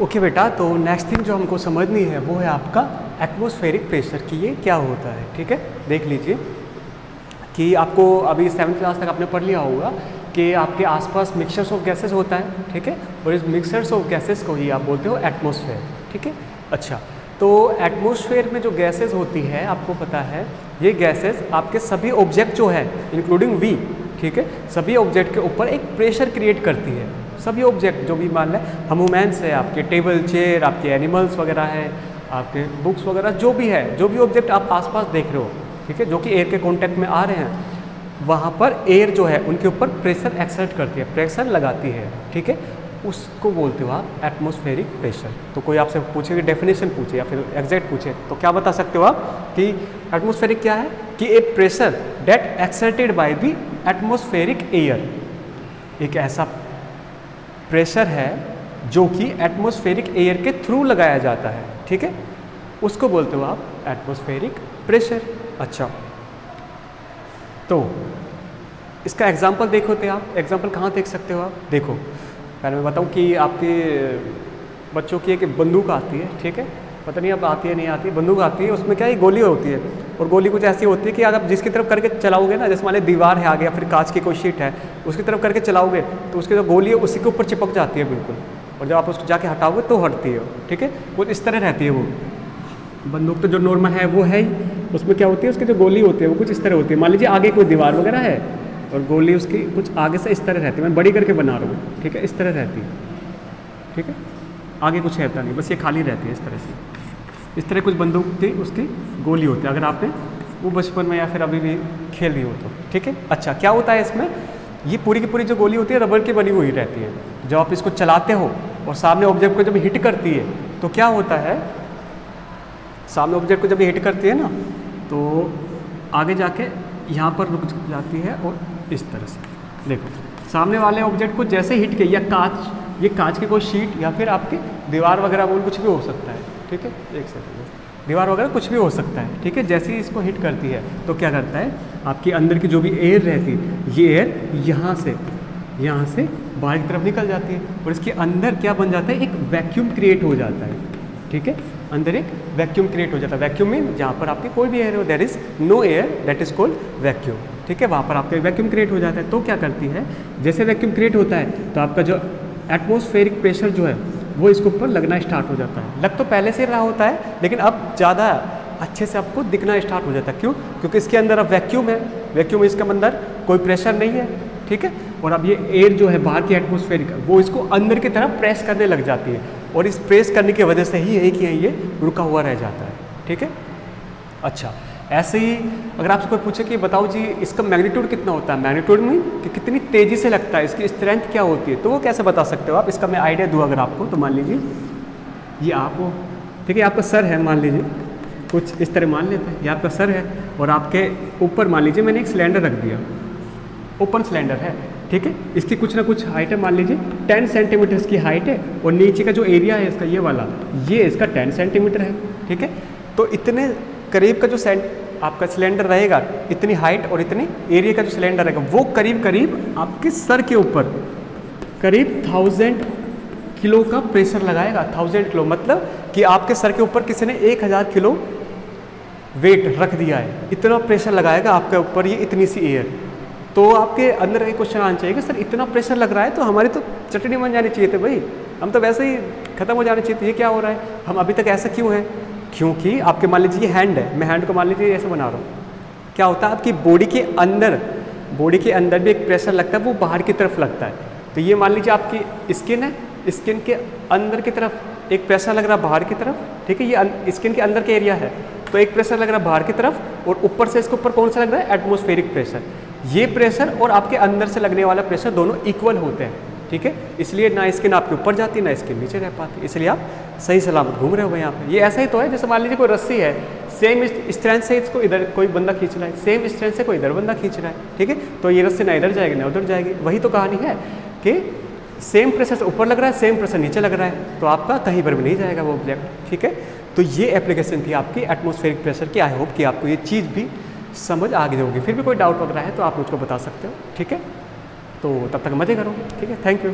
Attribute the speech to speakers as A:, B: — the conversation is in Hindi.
A: ओके बेटा, तो नेक्स्ट थिंग जो हमको समझनी है वो है आपका एटमॉस्फेरिक प्रेशर कि ये क्या होता है। ठीक है, देख लीजिए कि आपको अभी 7th क्लास तक आपने पढ़ लिया होगा कि आपके आसपास मिक्सचर्स ऑफ गैसेस होता है। ठीक है, और इस मिक्सचर्स ऑफ गैसेस को ही आप बोलते हो एटमॉस्फेयर। ठीक है, अच्छा, तो एटमॉस्फेयर में जो गैसेस होती है आपको पता है ये गैसेस आपके सभी ऑब्जेक्ट जो है इंक्लूडिंग वी, ठीक है, सभी ऑब्जेक्ट के ऊपर एक प्रेशर क्रिएट करती है। सभी ऑब्जेक्ट जो भी मान लें हम ह्यूमन्स है, आपके टेबल चेयर, आपके एनिमल्स वगैरह है, आपके बुक्स वगैरह जो भी है, जो भी ऑब्जेक्ट आप आसपास देख रहे हो, ठीक है, जो कि एयर के कॉन्टैक्ट में आ रहे हैं, वहाँ पर एयर जो है उनके ऊपर प्रेशर एक्सर्ट करती है, प्रेशर लगाती है। ठीक है, उसको बोलते हो आप एटमॉस्फेरिक प्रेशर। तो कोई आपसे पूछे कि डेफिनेशन पूछे या फिर एग्जैक्ट पूछे तो क्या बता सकते हो आप कि एटमॉस्फेरिक क्या है? कि a pressure that exerted by the atmospheric air, एक ऐसा प्रेशर है जो कि एटमॉस्फेरिक एयर के थ्रू लगाया जाता है। ठीक है, उसको बोलते हो आप एटमॉस्फेरिक प्रेशर। अच्छा, तो इसका एग्जाम्पल देखो थे आप, एग्जाम्पल कहाँ देख सकते हो आप? देखो पहले मैं बताऊँ कि आपके बच्चों की एक बंदूक आती है, ठीक है, पता नहीं अब आती है नहीं आती, बंदूक आती है, उसमें क्या है गोली होती है, और गोली कुछ ऐसी होती है कि अगर आप जिसकी तरफ करके चलाओगे ना, जैसे मान लीजिए दीवार है आगे या फिर कांच की कोई शीट है, उसकी तरफ करके चलाओगे तो उसकी जो गोली है उसी के ऊपर चिपक जाती है बिल्कुल, और जब आप उसको जाके हटाओगे तो हटती है। ठीक है, वो इस तरह रहती है। वो बंदूक तो जो नॉर्मल है वो है ही, उसमें क्या होती है उसकी जो गोली होती है वो कुछ इस तरह होती है। मान लीजिए आगे कोई दीवार वगैरह है और गोली उसकी कुछ आगे से इस तरह रहती है, मैं बड़ी करके बना रहा हूँ, ठीक है, इस तरह रहती है। ठीक है, आगे कुछ रहता नहीं, बस ये खाली रहती है इस तरह से। इस तरह कुछ बंदूक थी उसकी गोली होती है, अगर आपने वो बचपन में या फिर अभी भी खेल रही हो तो। ठीक है, अच्छा, क्या होता है इसमें, ये पूरी की पूरी जो गोली होती है रबर की बनी हुई रहती है। जब आप इसको चलाते हो और सामने ऑब्जेक्ट को जब हिट करती है तो क्या होता है, सामने ऑब्जेक्ट को जब हिट करती है ना तो आगे जाके यहाँ पर रुक जाती है और इस तरह से देखो सामने वाले ऑब्जेक्ट को जैसे हिट किया, या कांच, ये कांच की कोई शीट या फिर आपकी दीवार वगैरह बोल कुछ भी हो सकता है। ठीक है, एक सेकंड, दीवार वगैरह कुछ भी हो सकता है। ठीक है, जैसे ही इसको हिट करती है तो क्या करता है, आपके अंदर की जो भी एयर रहती है ये एयर यहाँ से बाहर की तरफ निकल जाती है और इसके अंदर क्या बन जाता है, एक वैक्यूम क्रिएट हो जाता है। ठीक है, अंदर एक वैक्यूम क्रिएट हो जाता है। वैक्यूम मीन जहाँ पर आपकी कोई भी एयर हो, there is no air, that is called vacuum. ठीक है, वहाँ पर आपका वैक्यूम क्रिएट हो जाता है। तो क्या करती है, जैसे वैक्यूम क्रिएट होता है तो आपका जो एटमॉस्फेरिक प्रेशर जो है वो इसके ऊपर लगना स्टार्ट हो जाता है। लग तो पहले से रहा होता है लेकिन अब ज़्यादा अच्छे से आपको दिखना स्टार्ट हो जाता है। क्यों? क्योंकि इसके अंदर अब वैक्यूम है, वैक्यूम इसके अंदर कोई प्रेशर नहीं है। ठीक है, और अब ये एयर जो है बाहर की एटमॉस्फेरिक वो इसको अंदर की तरफ प्रेस करने लग जाती है और इस प्रेस करने की वजह से ही ये रुका हुआ रह जाता है। ठीक है, अच्छा, ऐसे ही अगर आपसे कोई पूछे कि बताओ जी इसका मैग्नीट्यूड कितना होता है, मैग्नीट्यूड में कि कितनी तेज़ी से लगता है, इसकी स्ट्रेंथ क्या होती है, तो वो कैसे बता सकते हो आप? इसका मैं आइडिया दूँ अगर आपको, तो मान लीजिए ये आप हो, ठीक है, आपका सर है, मान लीजिए कुछ इस तरह मान लेते हैं, ये आपका सर है और आपके ऊपर मान लीजिए मैंने एक सिलेंडर रख दिया, ओपन सिलेंडर है। ठीक है, इसकी कुछ ना कुछ हाइट है, मान लीजिए 10 सेंटीमीटर इसकी हाइट है और नीचे का जो एरिया है इसका ये वाला, ये इसका 10 सेंटीमीटर है। ठीक है, तो इतने करीब का जो आपका सिलेंडर रहेगा, इतनी हाइट और इतनी एरिया का जो सिलेंडर रहेगा वो करीब करीब आपके सर के ऊपर करीब 1000 किलो का प्रेशर लगाएगा। 1000 किलो मतलब कि आपके सर के ऊपर किसी ने 1000 किलो वेट रख दिया है, इतना प्रेशर लगाएगा आपके ऊपर ये इतनी सी एयर। तो आपके अंदर एक क्वेश्चन आना चाहिए कि सर इतना प्रेशर लग रहा है तो हमारी तो चटनी बन जानी चाहिए थे भाई, हम तो वैसे ही खत्म हो जाने चाहिए थे, ये क्या हो रहा है, हम अभी तक ऐसा क्यों है? क्योंकि आपके मान लीजिए ये हैंड है, मैं हैंड को मान लीजिए ऐसे बना रहा हूँ, क्या होता है आपकी बॉडी के अंदर भी एक प्रेशर लगता है, वो बाहर की तरफ लगता है। तो ये मान लीजिए आपकी स्किन है, स्किन के अंदर की तरफ एक प्रेशर लग रहा है बाहर की तरफ। ठीक है, ये स्किन के अंदर का एरिया है तो एक प्रेशर लग रहा है बाहर की तरफ और ऊपर से इसके ऊपर कौन सा लग रहा है, एटमॉस्फेरिक प्रेशर। ये प्रेशर और आपके अंदर से लगने वाला प्रेशर दोनों इक्वल होते हैं। ठीक है, इसलिए ना स्किन आपके ऊपर जाती ना स्किन नीचे रह पाती, इसलिए आप सही सलामत घूम रहे हो यहाँ पे। ये ऐसा ही तो है जैसे मान लीजिए कोई रस्सी है, सेम स्ट्रेंथ से इसको इधर कोई बंदा खींच रहा है, सेम स्ट्रेंथ से कोई इधर बंदा खींच रहा है। ठीक है, तो ये रस्सी ना इधर जाएगी ना उधर जाएगी। वही तो कहानी है कि सेम प्रेशर से ऊपर लग रहा है, सेम प्रेशर नीचे लग रहा है, तो आपका कहीं पर भी नहीं जाएगा वो ऑब्जेक्ट। ठीक है, तो ये एप्लीकेशन थी आपकी एटमॉस्फेरिक प्रेशर की। आई होप कि आपको ये चीज़ भी समझ आ गई होगी। फिर भी कोई डाउट वगैरह है तो आप मुझको बता सकते हो। ठीक है, तो तब तक मज़े करो। ठीक है, थैंक यू।